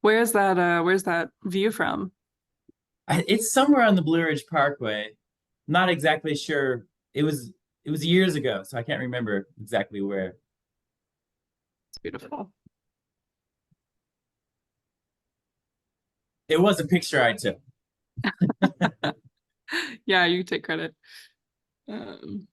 Where's that view from? It's somewhere on the Blue Ridge Parkway. Not exactly sure. It was years ago, so I can't remember exactly where. It's beautiful. It was a picture I took. Yeah, you take credit. Um,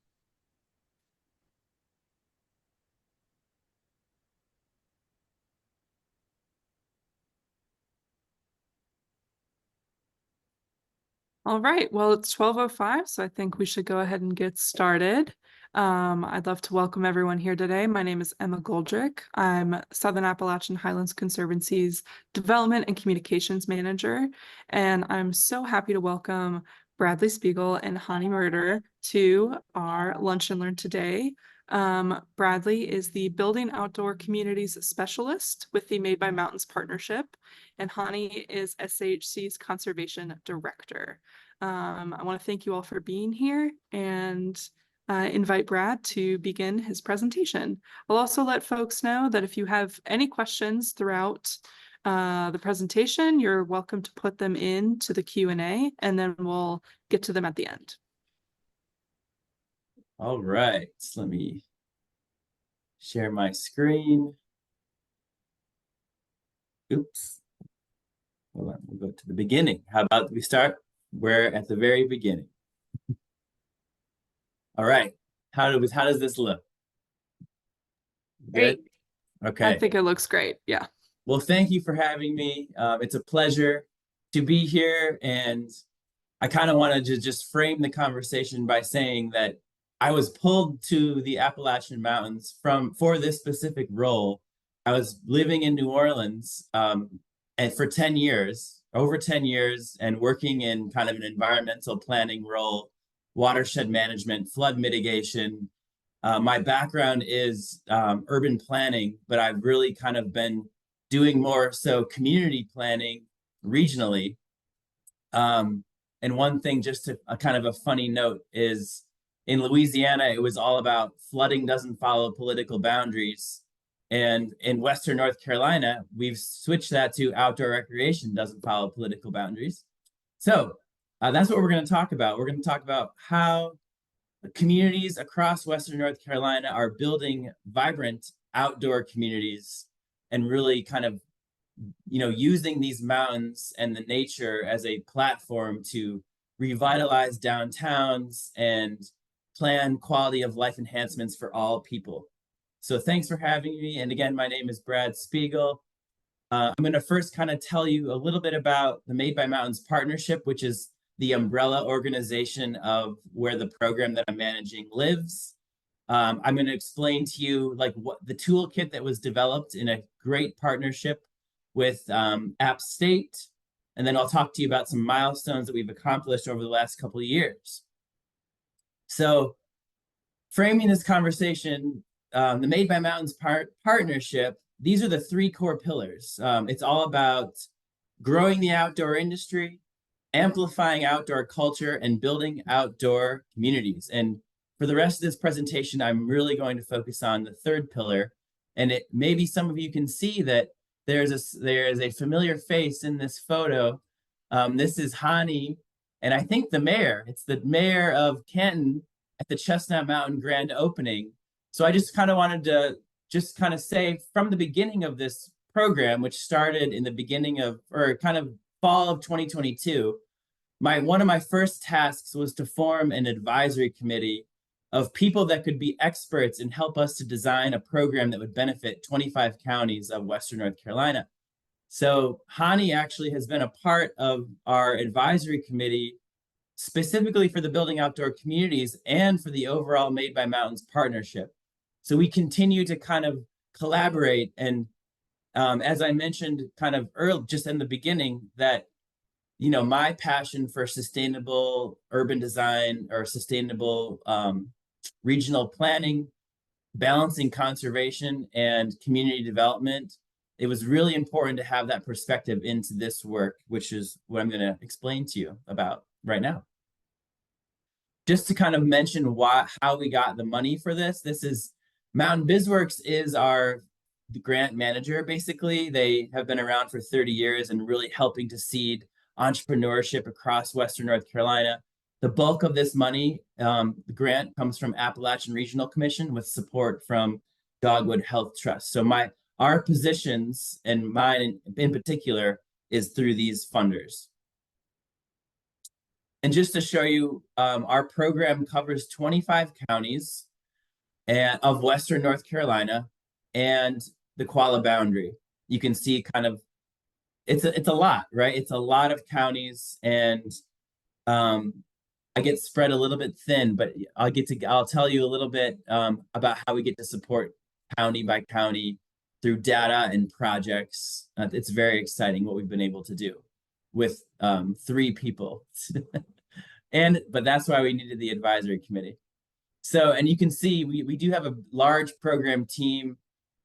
all right, well, it's 12:05, so I think we should go ahead and get started. I'd love to welcome everyone here today. My name is Emma Goldrick. I'm Southern Appalachian Highlands Conservancy's Development and Communications Manager, and I'm so happy to welcome Bradley Spiegel and Hanni Muerdter to our Lunch and Learn today. Bradley is the Building Outdoor Communities Specialist with the Made by Mountains Partnership, and Hanni is SAHC's Conservation Director. I want to thank you all for being here and invite Brad to begin his presentation. I'll also let folks know that if you have any questions throughout the presentation, you're welcome to put them into the Q&A, and then we'll get to them at the end. All right, let me share my screen. Oops. Hold on, we'll go to the beginning. How about we start? We're at the very beginning. All right. How does this look? Good? Great. Okay. I think it looks great. Yeah. Well, thank you for having me. It's a pleasure to be here. And I kind of wanted to just frame the conversation by saying that I was pulled to the Appalachian Mountains for this specific role. I was living in New Orleans and for 10 years, over 10 years, and working in kind of an environmental planning role, watershed management, flood mitigation. My background is urban planning, but I've really kind of been doing more so community planning regionally. And one thing, just to a kind of a funny note, is in Louisiana, it was all about flooding doesn't follow political boundaries. And in Western North Carolina, we've switched that to outdoor recreation doesn't follow political boundaries. So that's what we're going to talk about. We're going to talk about how communities across Western North Carolina are building vibrant outdoor communities and really kind of, using these mountains and the nature as a platform to revitalize downtowns and plan quality of life enhancements for all people. So thanks for having me. And again, my name is Brad Spiegel. I'm going to first kind of tell you a little bit about the Made by Mountains Partnership, which is the umbrella organization of where the program that I'm managing lives. I'm going to explain to you like what the toolkit that was developed in a great partnership with App State. And then I'll talk to you about some milestones that we've accomplished over the last couple of years. So framing this conversation, the Made by Mountains Partnership, these are the three core pillars. It's all about growing the outdoor industry, amplifying outdoor culture, and building outdoor communities. And for the rest of this presentation, I'm really going to focus on the third pillar. And maybe some of you can see that there is a familiar face in this photo. This is Hanni, and I think the mayor. It's the mayor of Canton at the Chestnut Mountain grand opening. So I just kind of wanted to just kind of say from the beginning of this program, which started in the beginning of, or kind of fall of 2022, one of my first tasks was to form an advisory committee of people that could be experts and help us to design a program that would benefit 25 counties of Western North Carolina. So Hanni actually has been a part of our advisory committee specifically for the Building Outdoor Communities and for the overall Made by Mountains Partnership. So we continue to kind of collaborate. And as I mentioned kind of early, just in the beginning, that my passion for sustainable urban design or sustainable regional planning, balancing conservation and community development, it was really important to have that perspective into this work, which is what I'm going to explain to you about right now. Just to kind of mention how we got the money for this. This is Mountain BizWorks is the grant manager, basically. They have been around for 30 years and really helping to seed entrepreneurship across Western North Carolina. The bulk of this money, the grant, comes from Appalachian Regional Commission with support from Dogwood Health Trust. So our positions, and mine in particular, is through these funders. And just to show you, our program covers 25 counties of Western North Carolina and the Qualla boundary. You can see kind of, it's a lot, right? It's a lot of counties, and I get spread a little bit thin, but I'll tell you a little bit about how we get to support county by county through data and projects. It's very exciting what we've been able to do with 3 people. But that's why we needed the advisory committee. So, and you can see we do have a large program team,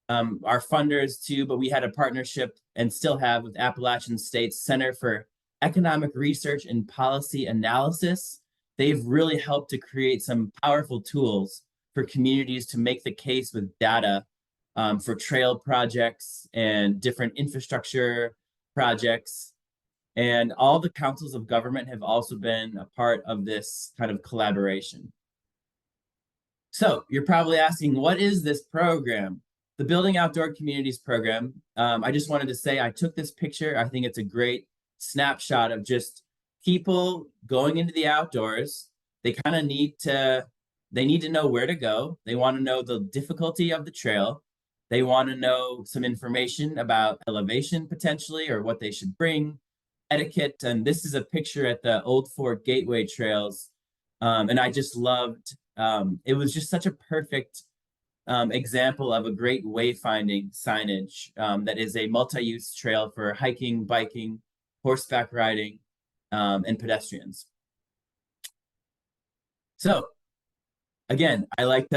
our funders too, but we had a partnership and still have with Appalachian State's Center for Economic Research and Policy Analysis. They've really helped to create some powerful tools for communities to make the case with data for trail projects and different infrastructure projects. And all the councils of government have also been a part of this kind of collaboration. So you're probably asking, what is this program? The Building Outdoor Communities program. I just wanted to say I took this picture. I think it's a great snapshot of just people going into the outdoors. They kind of need to know where to go. They want to know the difficulty of the trail. They want to know some information about elevation potentially, or what they should bring, etiquette. And this is a picture at the Old Fort Gateway Trails. And I just loved, it was just such a perfect example of a great wayfinding signage that is a multi-use trail for hiking, biking, horseback riding, and pedestrians. So again, I like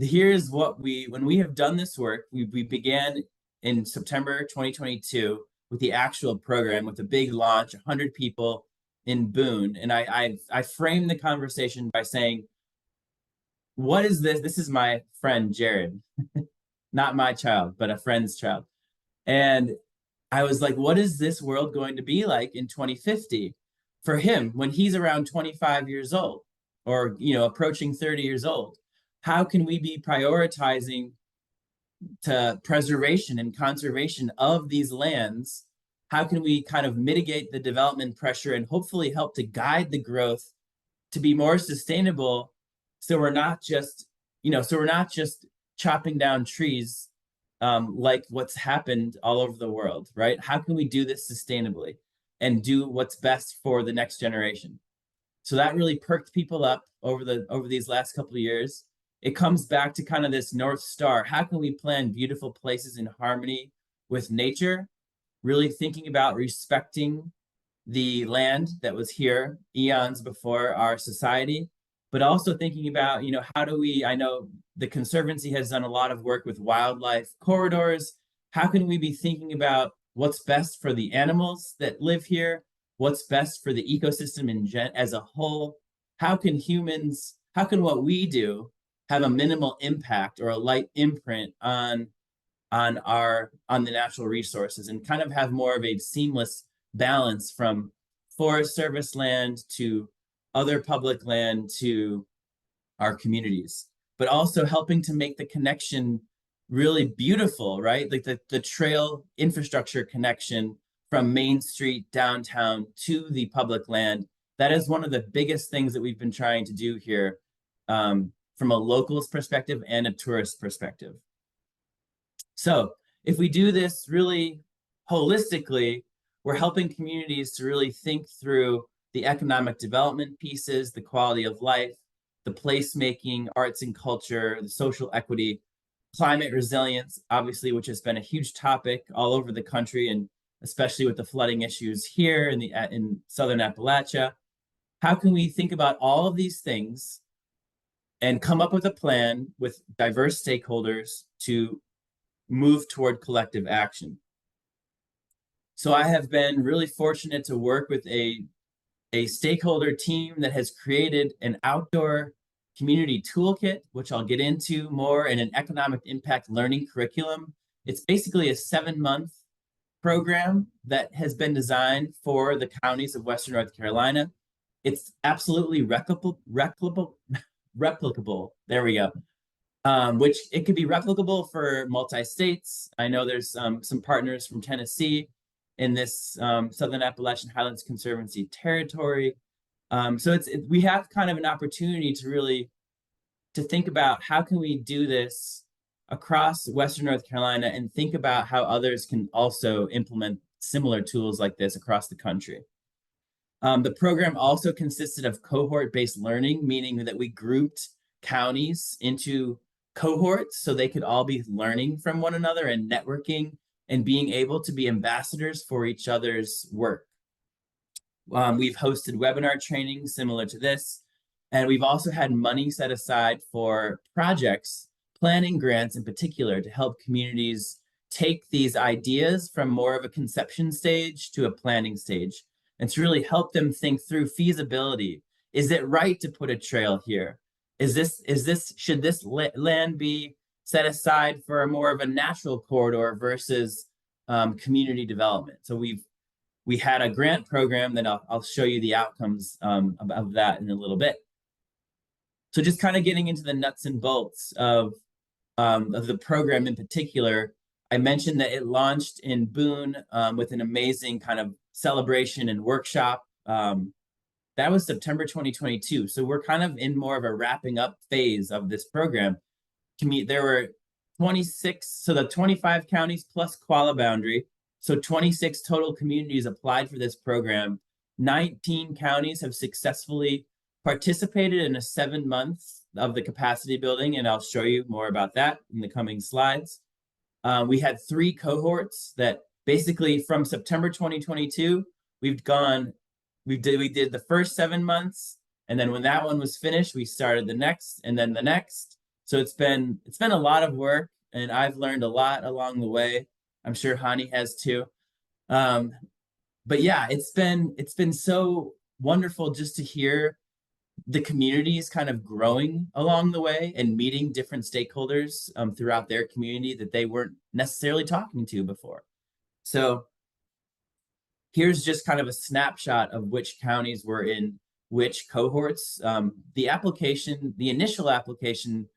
here's what when we have done this work, we began in September 2022 with the actual program, with a big launch, 100 people in Boone. And I framed the conversation by saying, what is this? This is my friend, Jared, not my child, but a friend's child. And I was like, what is this world going to be like in 2050 for him when he's around 25 years old, or, approaching 30 years old? How can we be prioritizing to preservation and conservation of these lands? How can we kind of mitigate the development pressure and hopefully help to guide the growth to be more sustainable? So we're not just, chopping down trees like what's happened all over the world, right? How can we do this sustainably and do what's best for the next generation? So that really perked people up over these last couple of years. It comes back to kind of this North Star. How can we plan beautiful places in harmony with nature? Really thinking about respecting the land that was here eons before our society, but also thinking about, how do we, I know the Conservancy has done a lot of work with wildlife corridors. How can we be thinking about what's best for the animals that live here? What's best for the ecosystem as a whole? How can what we do have a minimal impact or a light imprint on the natural resources, and kind of have more of a seamless balance from Forest Service land to other public land to our communities, but also helping to make the connection really beautiful, right? Like the trail infrastructure connection from Main Street downtown to the public land. That is one of the biggest things that we've been trying to do here, from a locals perspective and a tourist perspective. So if we do this really holistically, we're helping communities to really think through the economic development pieces, the quality of life, the placemaking, arts and culture, the social equity, climate resilience, obviously, which has been a huge topic all over the country, and especially with the flooding issues here in Southern Appalachia. How can we think about all of these things and come up with a plan with diverse stakeholders to move toward collective action? So I have been really fortunate to work with a stakeholder team that has created an outdoor community toolkit, which I'll get into more, and an economic impact learning curriculum. It's basically a 7-month program that has been designed for the counties of Western North Carolina. It's absolutely replicable. There we go. Which it could be replicable for multi-states. I know there's some partners from Tennessee in this Southern Appalachian Highlands Conservancy territory. So we have kind of an opportunity to really think about how can we do this across Western North Carolina and think about how others can also implement similar tools like this across the country. The program also consisted of cohort-based learning, meaning that we grouped counties into cohorts so they could all be learning from one another and networking and being able to be ambassadors for each other's work. We've hosted webinar training similar to this, and we've also had money set aside for projects, planning grants in particular, to help communities take these ideas from more of a conception stage to a planning stage, and to really help them think through feasibility. Is it right to put a trail here? Should this land be set aside for more of a natural corridor versus community development? So we had a grant program that I'll show you the outcomes of that in a little bit. So just kind of getting into the nuts and bolts of the program in particular, I mentioned that it launched in Boone with an amazing kind of celebration and workshop. That was September 2022. So we're kind of in more of a wrapping up phase of this program. There were 26, so the 25 counties plus Quala Boundary. So 26 total communities applied for this program. 19 counties have successfully participated in a 7 months of the capacity building, and I'll show you more about that in the coming slides. We had 3 cohorts that basically from September 2022, we did the first 7 months, and then when that one was finished, we started the next and then the next. So it's been a lot of work, and I've learned a lot along the way. I'm sure Hanni has too. But yeah, it's been so wonderful just to hear the communities kind of growing along the way and meeting different stakeholders throughout their community that they weren't necessarily talking to before. So here's just kind of a snapshot of which counties were in which cohorts. The initial application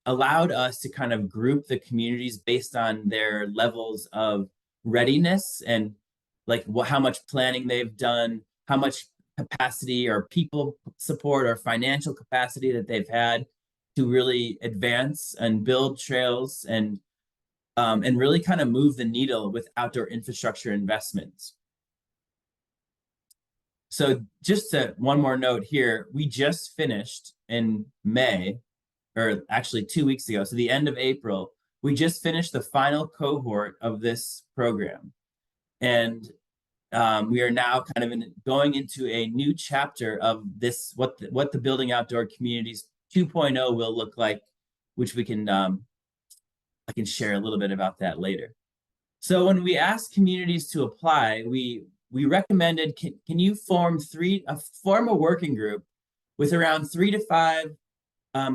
allowed us to kind of group the communities based on their levels of readiness and like how much planning they've done, how much capacity or people support or financial capacity that they've had to really advance and build trails and really kind of move the needle with outdoor infrastructure investments. So just one more note here, we just finished in May, or actually 2 weeks ago, so the end of April, we just finished the final cohort of this program. And we are now kind of going into a new chapter of this, what the Building Outdoor Communities 2.0 will look like, which we can, I can share a little bit about that later. So when we asked communities to apply, we recommended, can you form a working group with around 3 to 5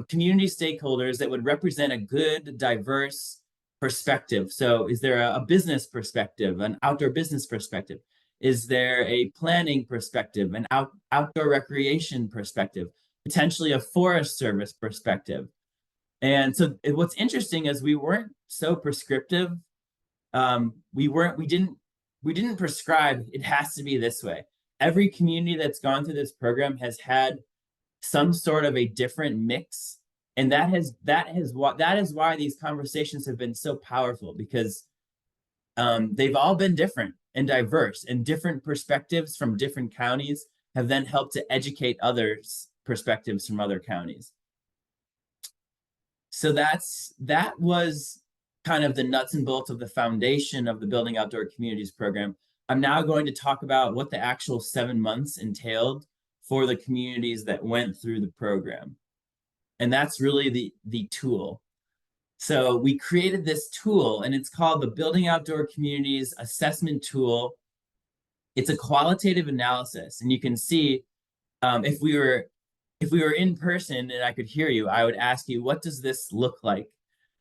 community stakeholders that would represent a good, diverse perspective. So is there a business perspective, an outdoor business perspective? Is there a planning perspective, an outdoor recreation perspective, potentially a Forest Service perspective? And so what's interesting is we weren't so prescriptive. We didn't prescribe it has to be this way. Every community that's gone through this program has had some sort of a different mix, and that is why these conversations have been so powerful, because they've all been different and diverse, and different perspectives from different counties have then helped to educate others' perspectives from other counties. So that was kind of the nuts and bolts of the foundation of the Building Outdoor Communities program. I'm now going to talk about what the actual 7 months entailed for the communities that went through the program. And that's really the tool. So we created this tool, and it's called the Building Outdoor Communities Assessment Tool. It's a qualitative analysis, and you can see if if we were in person and I could hear you, I would ask you, what does this look like?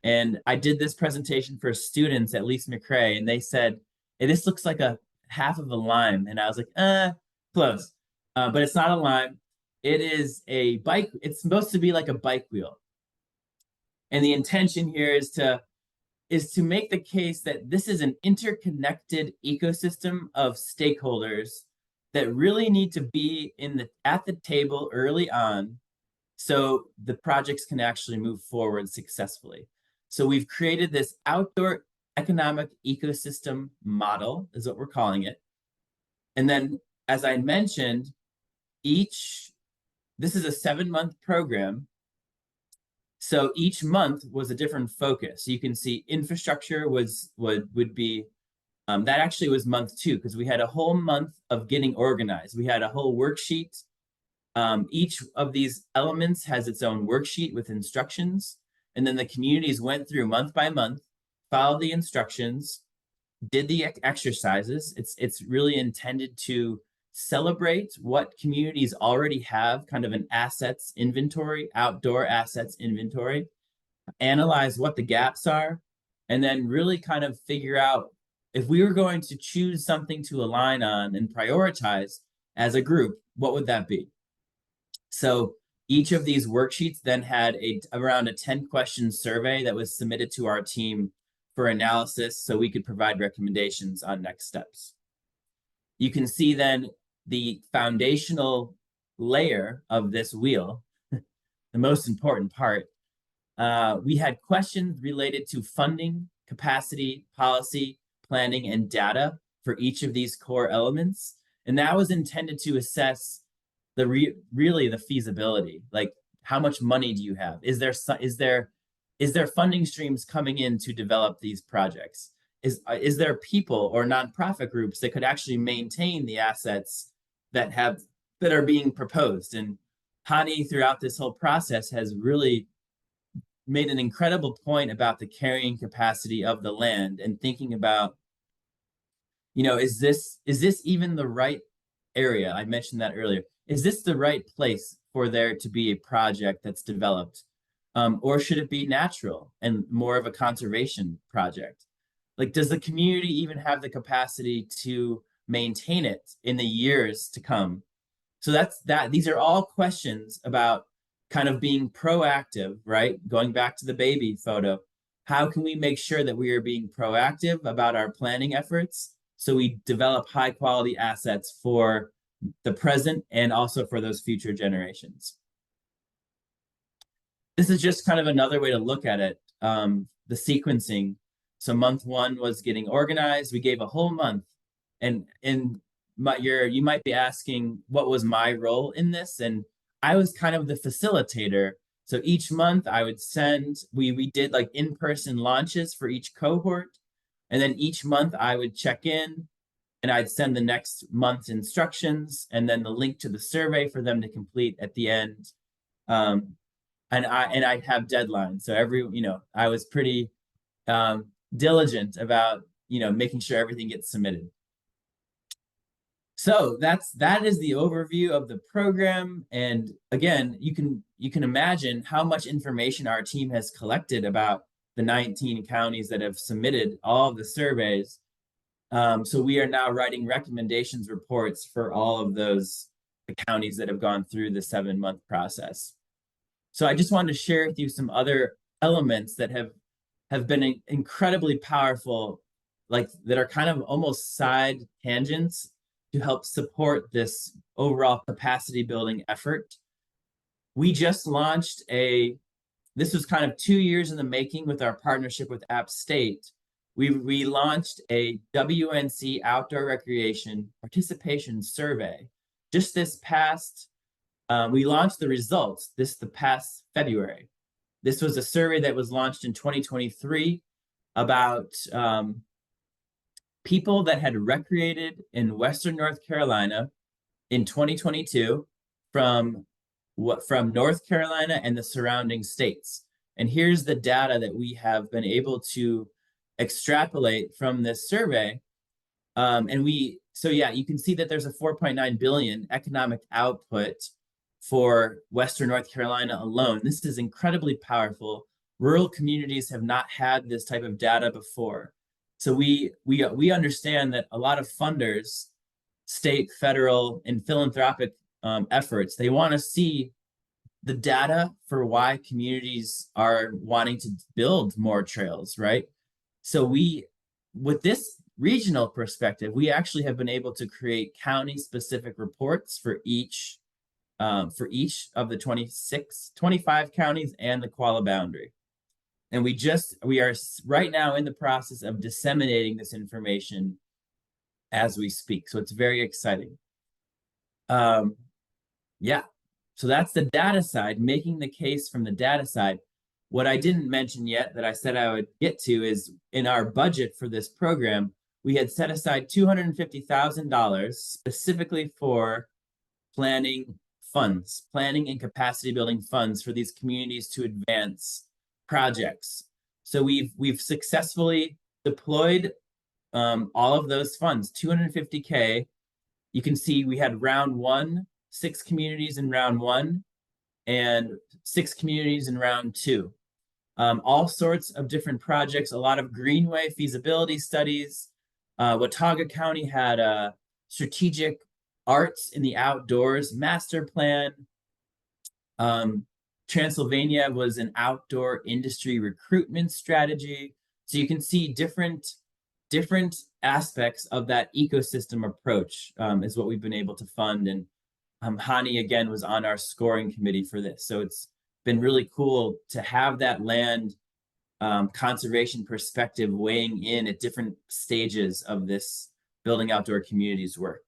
And I did this presentation for students at Lease McRae, and they said, hey, this looks like a half of a lime. And I was like, close. But it's not a lime. It is a bike. It's supposed to be like a bike wheel. And the intention here is to make the case that this is an interconnected ecosystem of stakeholders that really need to be at the table early on so the projects can actually move forward successfully. So we've created this outdoor economic ecosystem model, is what we're calling it. And then, as I mentioned, this is a 7-month program. So each month was a different focus. You can see infrastructure would be, that actually was month 2, because we had a whole month of getting organized. We had a whole worksheet. Each of these elements has its own worksheet with instructions. And then the communities went through month by month, followed the instructions, did the exercises. It's really intended to celebrate what communities already have, kind of an assets inventory, outdoor assets inventory, analyze what the gaps are, and then really kind of figure out if we were going to choose something to align on and prioritize as a group, what would that be? So each of these worksheets then had around a 10-question survey that was submitted to our team for analysis so we could provide recommendations on next steps. You can see then the foundational layer of this wheel, the most important part. We had questions related to funding, capacity, policy, planning, and data for each of these core elements. And that was intended to assess really the feasibility, like how much money do you have? Is there funding streams coming in to develop these projects? Is there people or nonprofit groups that could actually maintain the assets that are being proposed? And Hanni, throughout this whole process, has really made an incredible point about the carrying capacity of the land and thinking about, is this even the right area? I mentioned that earlier. Is this the right place for there to be a project that's developed? Or should it be natural and more of a conservation project? Like, does the community even have the capacity to maintain it in the years to come? So these are all questions about kind of being proactive, right? Going back to the baby photo, how can we make sure that we are being proactive about our planning efforts so we develop high quality assets for the present and also for those future generations? This is just kind of another way to look at it, the sequencing. So month 1 was getting organized. We gave a whole month. And you might be asking, what was my role in this? And I was kind of the facilitator. So each month I would we did like in-person launches for each cohort. And then each month I would check in and I'd send the next month's instructions and then the link to the survey for them to complete at the end. And I'd have deadlines. So I was pretty diligent about, making sure everything gets submitted. So that is the overview of the program. And again, you can imagine how much information our team has collected about the 19 counties that have submitted all of the surveys. So we are now writing recommendations reports for all of the counties that have gone through the 7-month process. So I just wanted to share with you some other elements that have been incredibly powerful, like that are kind of almost side tangents to help support this overall capacity building effort. We just launched this was kind of 2 years in the making with our partnership with App State. We launched a WNC outdoor recreation participation survey just this past, we launched the results the past February. This was a survey that was launched in 2023 about people that had recreated in Western North Carolina in 2022 from North Carolina and the surrounding states. And here's the data that we have been able to extrapolate from this survey. So yeah, you can see that there's a 4.9 billion economic output for Western North Carolina alone. This is incredibly powerful. Rural communities have not had this type of data before. So we understand that a lot of funders, state, federal, and philanthropic efforts, they want to see the data for why communities are wanting to build more trails, right? So with this regional perspective, we actually have been able to create county-specific reports for each of the 25 counties and the Qualla boundary. And we are right now in the process of disseminating this information as we speak. So it's very exciting. Yeah, so that's the data side, making the case from the data side. What I didn't mention yet that I said I would get to is in our budget for this program, we had set aside $250,000 specifically for planning and capacity building funds for these communities to advance projects. So we've successfully deployed all of those funds, 250K. You can see we had round one, 6 communities in round one, and 6 communities in round two. All sorts of different projects, a lot of greenway feasibility studies. Watauga County had a strategic arts in the outdoors master plan. Transylvania was an outdoor industry recruitment strategy. So you can see different aspects of that ecosystem approach is what we've been able to fund. And Hanni, again, was on our scoring committee for this. So it's been really cool to have that land conservation perspective weighing in at different stages of this building outdoor communities work.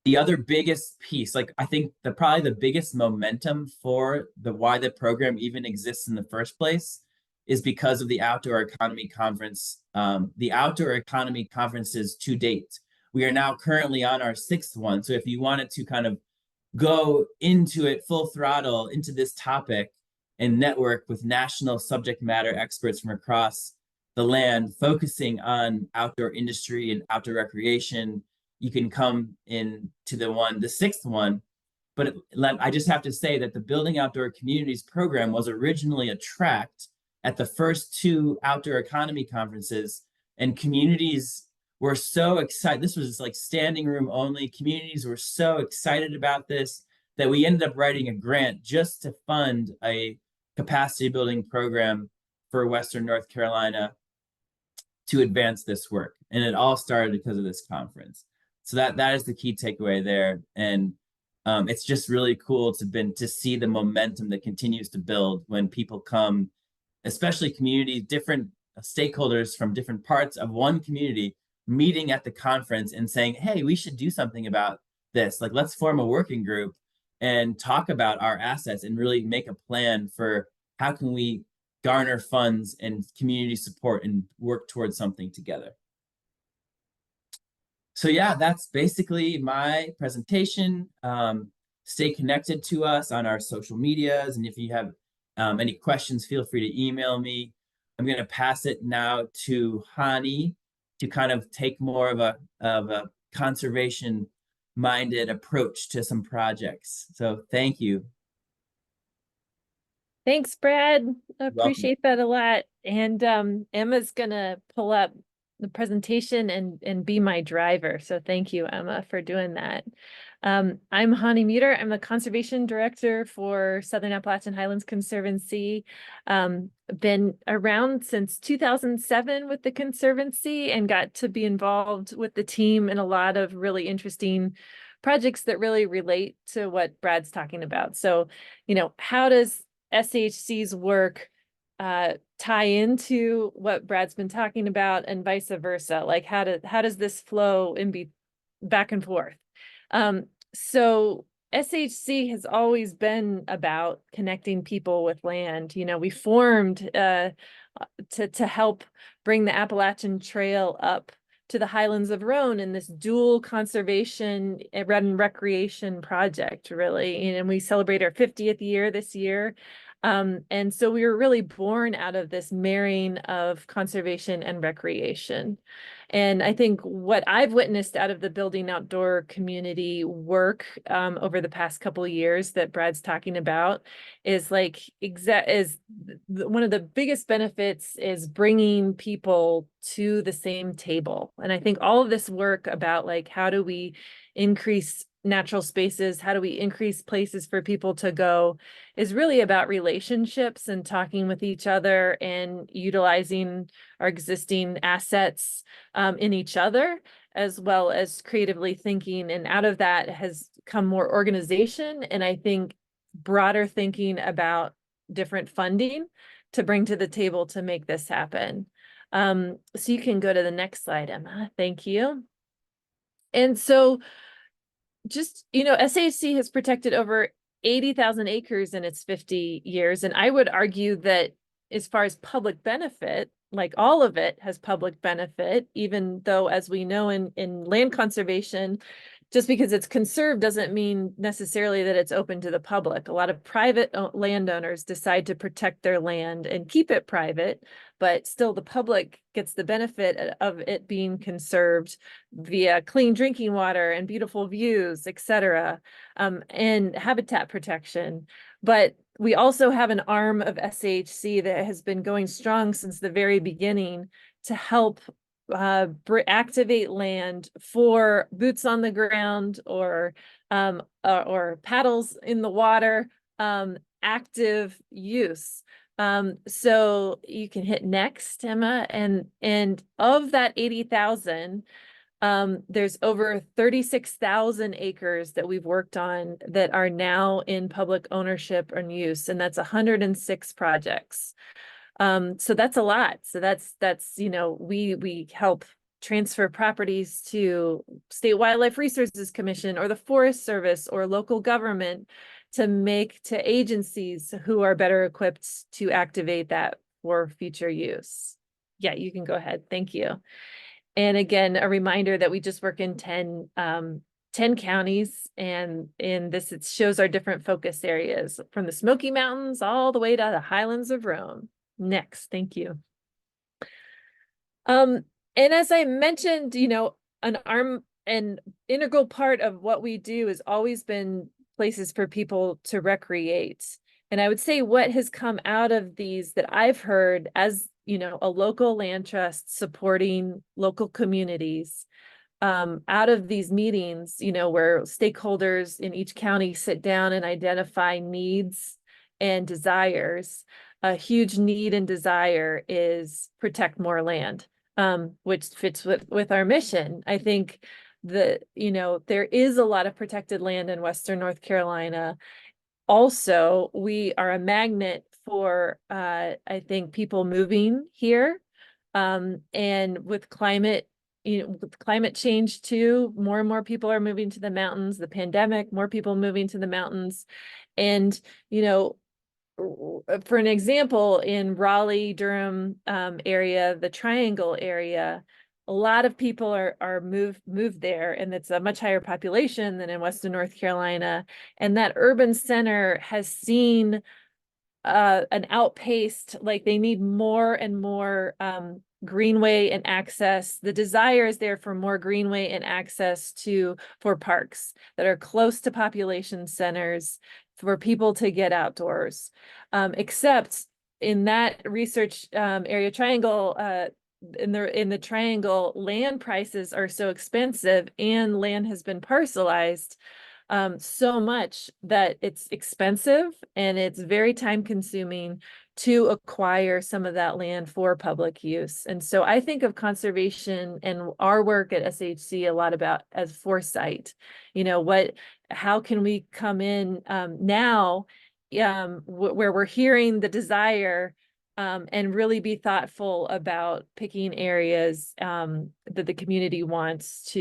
The other biggest piece, like I think probably the biggest momentum for why the program even exists in the first place is because of the Outdoor Economy Conference. The Outdoor Economy Conferences to date. We are now currently on our 6th one. So if you wanted to kind of go into it full throttle into this topic and network with national subject matter experts from across the land, focusing on outdoor industry and outdoor recreation, you can come in to the 6th one. But I just have to say that the Building Outdoor Communities program was originally a tract at the first 2 outdoor economy conferences, and communities were so excited. This was like standing room only. Communities were so excited about this that we ended up writing a grant just to fund a capacity building program for Western North Carolina to advance this work. And it all started because of this conference. So that is the key takeaway there. And it's just really cool to see the momentum that continues to build when people come, especially communities, different stakeholders from different parts of one community meeting at the conference and saying, hey, we should do something about this. Like, let's form a working group and talk about our assets and really make a plan for how can we garner funds and community support and work towards something together. So yeah, that's basically my presentation. Stay connected to us on our social medias. And if you have any questions, feel free to email me. I'm going to pass it now to Hanni to kind of take more of a conservation-minded approach to some projects. So thank you. Thanks, Brad. I appreciate that a lot. And Emma's going to pull up the presentation and be my driver. So thank you, Emma, for doing that. I'm Hanni Muerdter. I'm the Conservation Director for Southern Appalachian Highlands Conservancy. Been around since 2007 with the Conservancy and got to be involved with the team in a lot of really interesting projects that really relate to what Brad's talking about. So, how does SAHC's work tie into what Brad's been talking about and vice versa? Like how does this flow and be back and forth? So SAHC has always been about connecting people with land. We formed to help bring the Appalachian Trail up to the Highlands of Rhone in this dual conservation and recreation project, really. And we celebrate our 50th year this year. And so we were really born out of this marrying of conservation and recreation. And I think what I've witnessed out of the building outdoor community work over the past couple of years that Brad's talking about is like one of the biggest benefits is bringing people to the same table. And I think all of this work about like, how do we increase natural spaces, how do we increase places for people to go, is really about relationships and talking with each other and utilizing our existing assets in each other, as well as creatively thinking. And out of that has come more organization, and I think broader thinking about different funding to bring to the table to make this happen. So you can go to the next slide, Emma. Thank you. And so just, SAHC has protected over 80,000 acres in its 50 years. And I would argue that as far as public benefit, like all of it has public benefit, even though, as we know in land conservation, just because it's conserved doesn't mean necessarily that it's open to the public. A lot of private landowners decide to protect their land and keep it private, but still the public gets the benefit of it being conserved via clean drinking water and beautiful views, etc., and habitat protection. But we also have an arm of SAHC that has been going strong since the very beginning to help activate land for boots on the ground or paddles in the water, active use. So you can hit next, Emma, and of that 80,000, there's over 36,000 acres that we've worked on that are now in public ownership and use, and that's 106 projects. So that's a lot. So that's we help transfer properties to State Wildlife Resources Commission or the Forest Service or local government to agencies who are better equipped to activate that for future use. Yeah, you can go ahead. Thank you. And again, a reminder that we just work in 10 counties, and in this, it shows our different focus areas from the Smoky Mountains all the way to the Highlands of Rome. Next, thank you. And as I mentioned, an integral part of what we do has always been places for people to recreate. And I would say what has come out of these that I've heard as, a local land trust supporting local communities, out of these meetings, where stakeholders in each county sit down and identify needs and desires. A huge need and desire is protect more land, which fits with our mission. I think there is a lot of protected land in Western North Carolina. Also, we are a magnet for, I think, people moving here. And with climate change too, more and more people are moving to the mountains. The pandemic, more people moving to the mountains. And, for an example, in Raleigh, Durham area, the Triangle area, a lot of people are moved there, and it's a much higher population than in Western North Carolina. And that urban center has seen an outpaced, like they need more and more greenway and access. The desire is there for more greenway and access for parks that are close to population centers for people to get outdoors. Except in that research area Triangle, in the Triangle, land prices are so expensive and land has been parcelized so much that it's expensive and it's very time consuming to acquire some of that land for public use. And so I think of conservation and our work at SAHC a lot about as foresight. How can we come in now where we're hearing the desire and really be thoughtful about picking areas that the community wants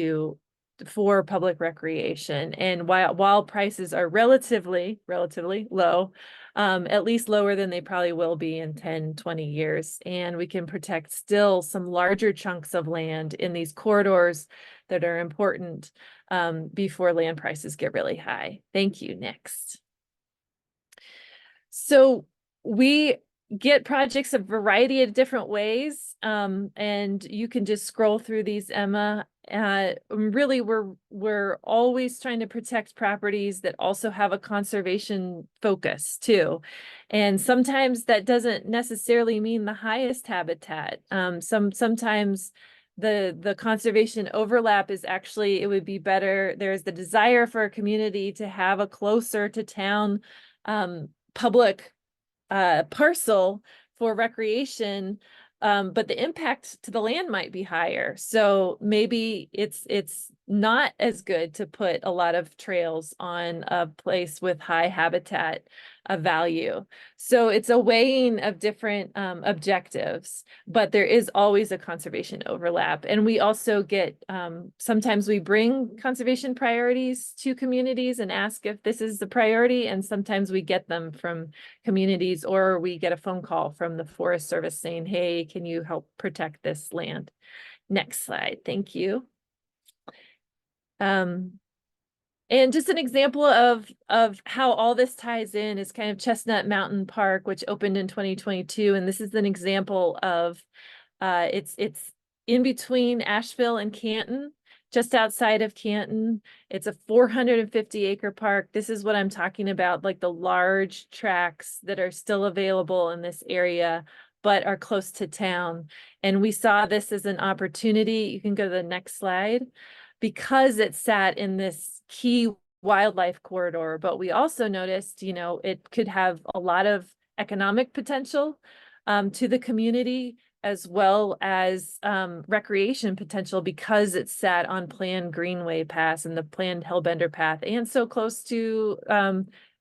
for public recreation. And while prices are relatively low, at least lower than they probably will be in 10, 20 years. And we can protect still some larger chunks of land in these corridors that are important before land prices get really high. Thank you. Next. So we get projects a variety of different ways, and you can just scroll through these, Emma. Really, we're always trying to protect properties that also have a conservation focus too. And sometimes that doesn't necessarily mean the highest habitat. Sometimes the conservation overlap is actually, it would be better. There's the desire for a community to have a closer to town public parcel for recreation, but the impact to the land might be higher. So maybe it's not as good to put a lot of trails on a place with high habitat value. So it's a weighing of different objectives, but there is always a conservation overlap. And we also get, sometimes we bring conservation priorities to communities and ask if this is the priority. And sometimes we get them from communities, or we get a phone call from the Forest Service saying, hey, can you help protect this land? Next slide, thank you. And just an example of how all this ties in is kind of Chestnut Mountain Park, which opened in 2022. And this is an example of, it's in between Asheville and Canton, just outside of Canton. It's a 450-acre park. This is what I'm talking about, like the large tracts that are still available in this area, but are close to town. And we saw this as an opportunity. You can go to the next slide. Because it sat in this key wildlife corridor, but we also noticed, you know, it could have a lot of economic potential to the community, as well as recreation potential, because it sat on planned Greenway Pass and the planned Hellbender Path, and so close to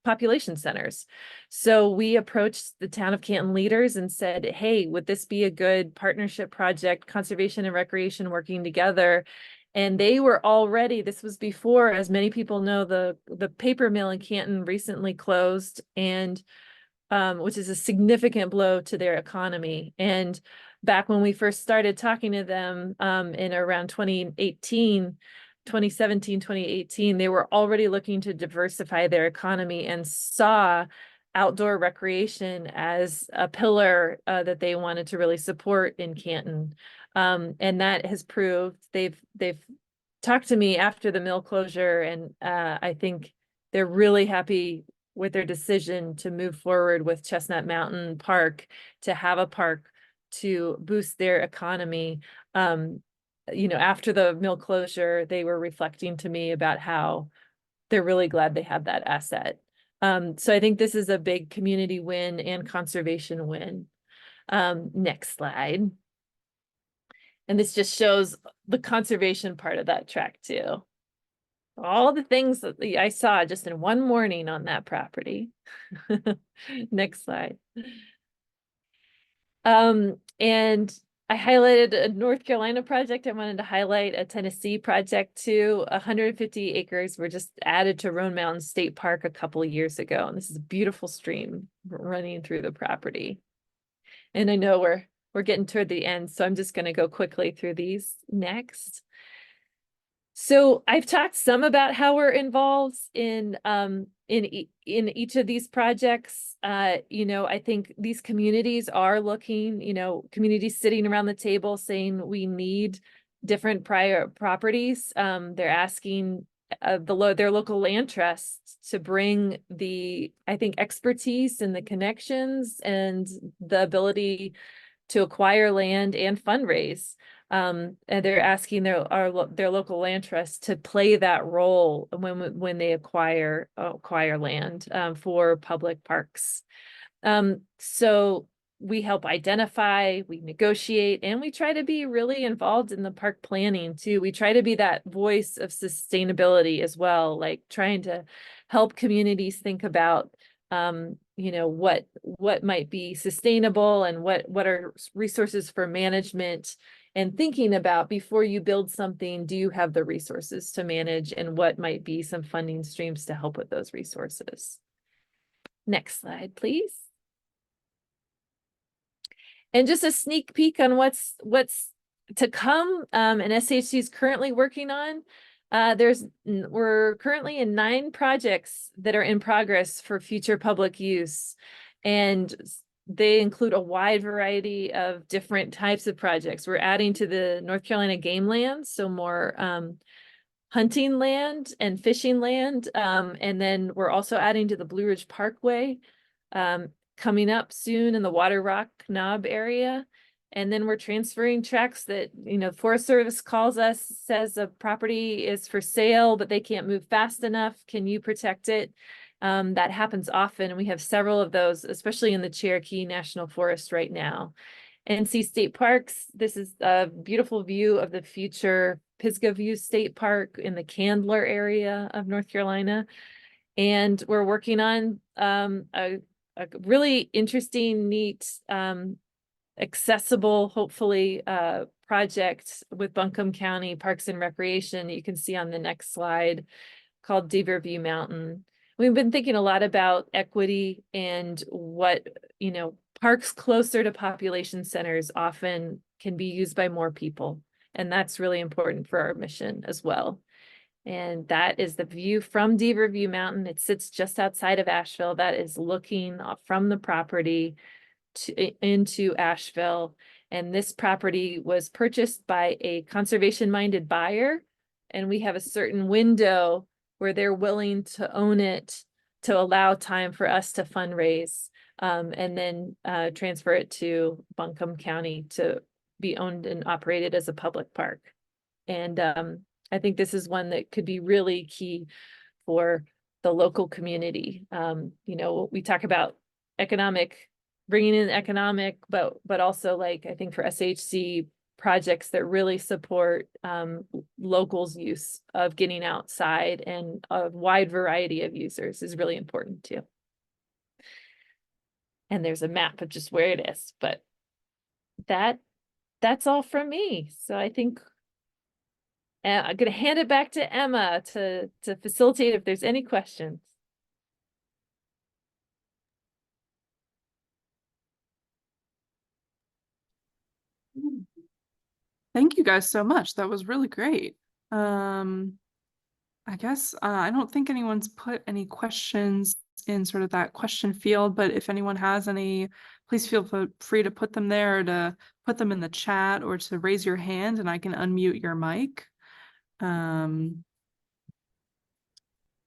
population centers. So we approached the town of Canton leaders and said, hey, would this be a good partnership project, conservation and recreation working together? And they were already, this was before, as many people know, the paper mill in Canton recently closed, and which is a significant blow to their economy. And back when we first started talking to them in around 2017, 2018, they were already looking to diversify their economy and saw outdoor recreation as a pillar that they wanted to really support in Canton. And that has proved, they've talked to me after the mill closure, and I think they're really happy with their decision to move forward with Chestnut Mountain Park, to have a park to boost their economy. You know, after the mill closure, they were reflecting to me about how they're really glad they have that asset. So I think this is a big community win and conservation win. Next slide. And this just shows the conservation part of that track too. All the things that I saw just in one morning on that property. Next slide. And I highlighted a North Carolina project. I wanted to highlight a Tennessee project too. 150 acres were just added to Roan Mountain State Park a couple of years ago. And this is a beautiful stream running through the property. And I know we're getting toward the end, so I'm just going to go quickly through these next. So I've talked some about how we're involved in each of these projects. You know, I think these communities are looking, you know, communities sitting around the table saying we need different prior properties. They're asking their local land trusts to bring the, I think, expertise and the connections and the ability to acquire land and fundraise. And they're asking their local land trust to play that role when they acquire land for public parks. So we help identify, we negotiate, and we try to be really involved in the park planning too. We try to be that voice of sustainability as well, like trying to help communities think about you know, what might be sustainable and what are resources for management, and thinking about, before you build something, do you have the resources to manage, and what might be some funding streams to help with those resources. Next slide, please. And just a sneak peek on what's to come, and SAHC is currently working on. We're currently in 9 projects that are in progress for future public use. And they include a wide variety of different types of projects. We're adding to the North Carolina game lands, so more hunting land and fishing land. And then we're also adding to the Blue Ridge Parkway coming up soon in the Water Rock Knob area. And then we're transferring tracts that, you know, Forest Service calls us, says a property is for sale, but they can't move fast enough. Can you protect it? That happens often, and we have several of those, especially in the Cherokee National Forest right now. NC State Parks, this is a beautiful view of the future Pisgah View State Park in the Candler area of North Carolina. And we're working on a really interesting, neat, accessible, hopefully, project with Buncombe County Parks and Recreation you can see on the next slide, called Beaver View Mountain. We've been thinking a lot about equity and what, you know, parks closer to population centers often can be used by more people. And that's really important for our mission as well. And that is the view from Beaver View Mountain. It sits just outside of Asheville. That is looking from the property into Asheville. And this property was purchased by a conservation-minded buyer. And we have a certain window where they're willing to own it to allow time for us to fundraise, and then transfer it to Buncombe County to be owned and operated as a public park. And I think this is one that could be really key for the local community. You know, we talk about bringing in economic, but also, like, I think for SAHC, projects that really support locals' use of getting outside, and a wide variety of users is really important too. And there's a map of just where it is, but that's all from me. So I think I'm going to hand it back to Emma to facilitate if there's any questions. Thank you guys so much. That was really great. I guess I don't think anyone's put any questions in sort of that question field, but if anyone has any, please feel free to put them there, or to put them in the chat, or to raise your hand and I can unmute your mic.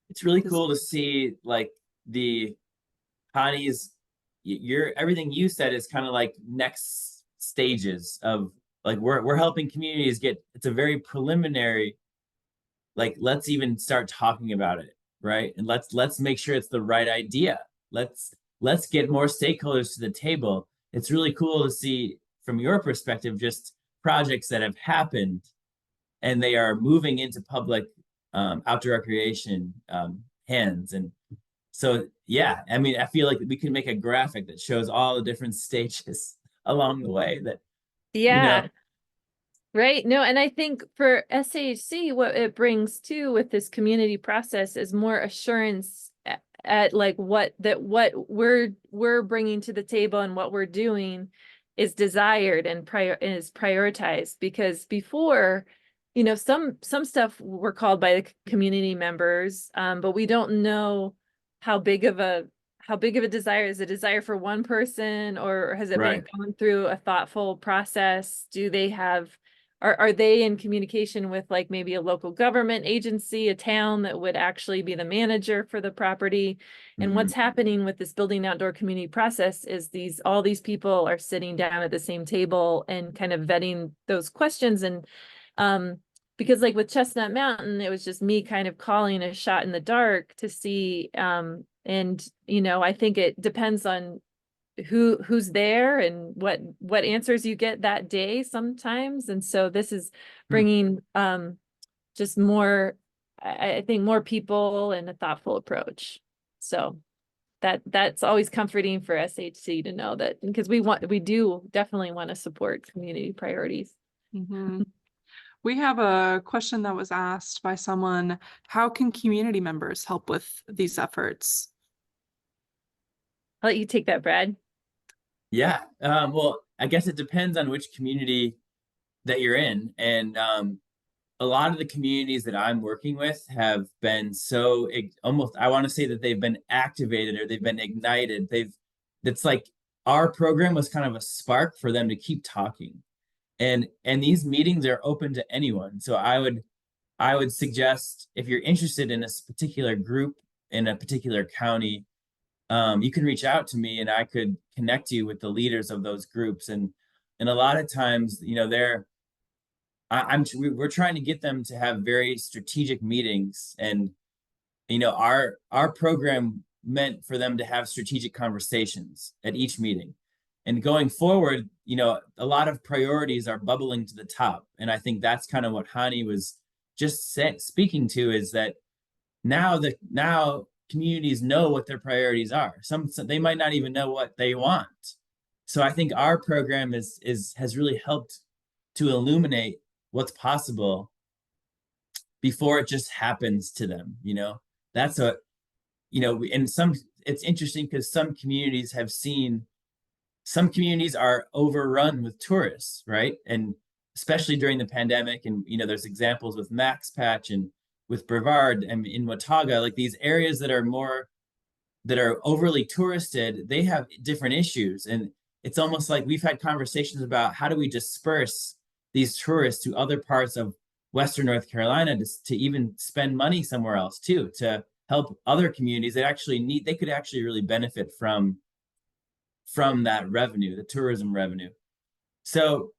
It's really cool to see, like, the Hanni's, everything you said is kind of like next stages of, like, we're helping communities get, it's a very preliminary, like, let's even start talking about it, right? And let's make sure it's the right idea. Let's get more stakeholders to the table. It's really cool to see from your perspective just projects that have happened and they are moving into public outdoor recreation hands. And so, yeah, I mean, I feel like we can make a graphic that shows all the different stages along the way that, yeah, you know. Right. No, and I think for SAHC, what it brings too with this community process is more assurance at like what we're bringing to the table and what we're doing is desired and is prioritized. Because before, you know, some stuff were called by the community members, but we don't know how big of a desire is a desire for one person, or has it been gone through a thoughtful process? Do they have are they in communication with, like, maybe a local government agency, a town that would actually be the manager for the property? And what's happening with this building outdoor community process is all these people are sitting down at the same table and kind of vetting those questions. And because, like, with Chestnut Mountain, it was just me kind of calling a shot in the dark to see, and, you know, I think it depends on who's there and what answers you get that day sometimes. And so this is bringing just more, I think, more people and a thoughtful approach. So that's always comforting for SHC to know that, because we do definitely want to support community priorities. We have a question that was asked by someone: how can community members help with these efforts? I'll let you take that, Brad. Yeah, well, I guess it depends on which community that you're in. And a lot of the communities that I'm working with have been so almost, I want to say that they've been activated, or they've been ignited. They've it's like our program was kind of a spark for them to keep talking. And these meetings are open to anyone. So I would suggest, if you're interested in a particular group in a particular county, you can reach out to me and I could connect you with the leaders of those groups. And a lot of times, you know, we're trying to get them to have very strategic meetings. And, you know, our program meant for them to have strategic conversations at each meeting. And going forward, you know, a lot of priorities are bubbling to the top. And I think that's kind of what Hanni was just speaking to, is that now communities know what their priorities are. Some they might not even know what they want. So I think our program has really helped to illuminate what's possible before it just happens to them. You know, that's a, you know, and it's interesting because some communities are overrun with tourists, right? And especially during the pandemic, and you know, there's examples with Max Patch and with Brevard and in Watauga, like these areas that are overly touristed, they have different issues. And it's almost like we've had conversations about how do we disperse these tourists to other parts of Western North Carolina to even spend money somewhere else too, to help other communities that they could actually really benefit from that revenue, the tourism revenue. So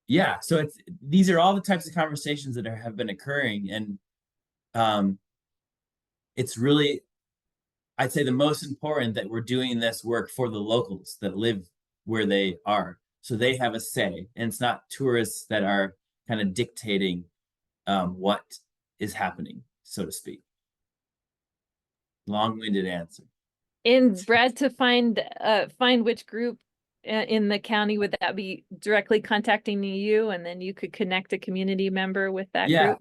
yeah, so these are all the types of conversations that have been occurring. And it's really, I'd say, the most important that we're doing this work for the locals that live where they are, so they have a say, and it's not tourists that are kind of dictating what is happening, so to speak. Long-winded answer. And Brad, to find which group in the county, would that be directly contacting you, and then you could connect a community member with that group?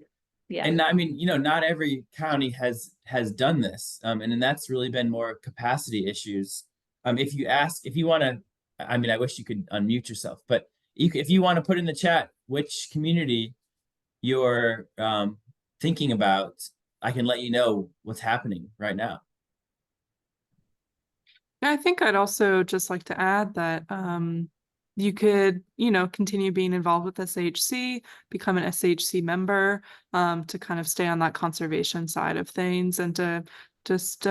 Yeah. And I mean, you know, not every county has done this. And then that's really been more capacity issues. If you want to, I mean, I wish you could unmute yourself, but if you want to put in the chat which community you're thinking about, I can let you know what's happening right now. Yeah, I think I'd also just like to add that you could, you know, continue being involved with SAHC, become an SAHC member, to kind of stay on that conservation side of things, and to just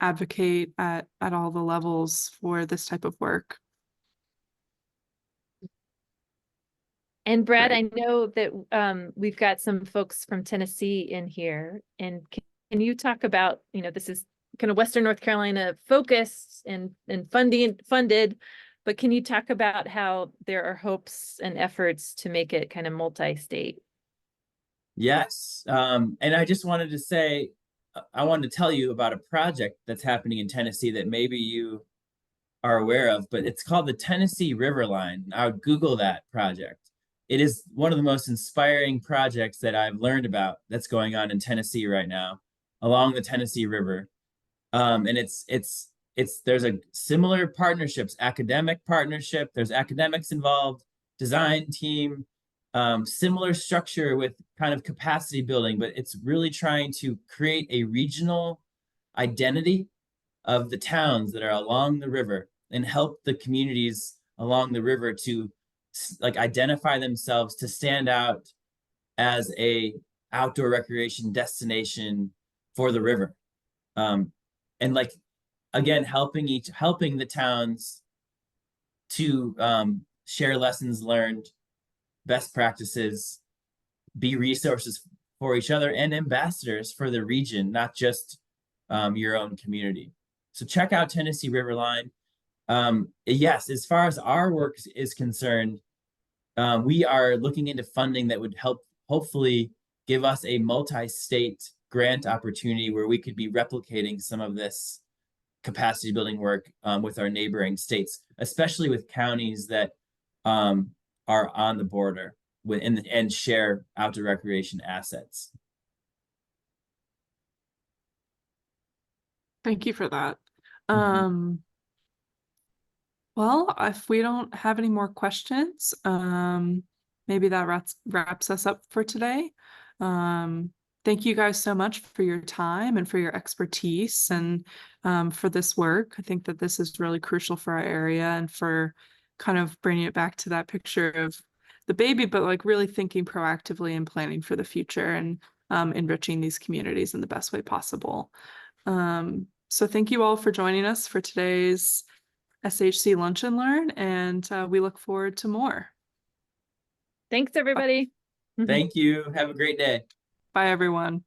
advocate at all the levels for this type of work. And Brad, Right. I know that we've got some folks from Tennessee in here, and can you talk about, you know, this is kind of Western North Carolina focused and funded, but can you talk about how there are hopes and efforts to make it kind of multi-state? Yes. And I just wanted to say, I wanted to tell you about a project that's happening in Tennessee that maybe you are aware of, but it's called the Tennessee River Line. I would Google that project. It is one of the most inspiring projects that I've learned about that's going on in Tennessee right now along the Tennessee River. And there's a similar partnerships, academic partnership, there's academics involved, design team, similar structure with kind of capacity building, but it's really trying to create a regional identity of the towns that are along the river and help the communities along the river to like identify themselves, to stand out as a outdoor recreation destination for the river. And like, again, helping the towns to share lessons learned, best practices, be resources for each other and ambassadors for the region, not just your own community. So check out Tennessee River Line. Yes, as far as our work is concerned, we are looking into funding that would help hopefully give us a multi-state grant opportunity where we could be replicating some of this capacity building work with our neighboring states, especially with counties that are on the border and share outdoor recreation assets. Thank you for that. Well, if we don't have any more questions, maybe that wraps us up for today. thank you guys so much for your time and for your expertise and for this work. I think that this is really crucial for our area and for kind of bringing it back to that picture of the baby, but like really thinking proactively and planning for the future and enriching these communities in the best way possible. So thank you all for joining us for today's SAHC Lunch and Learn, and we look forward to more. Thanks, everybody. Thank you. Have a great day. Bye, everyone.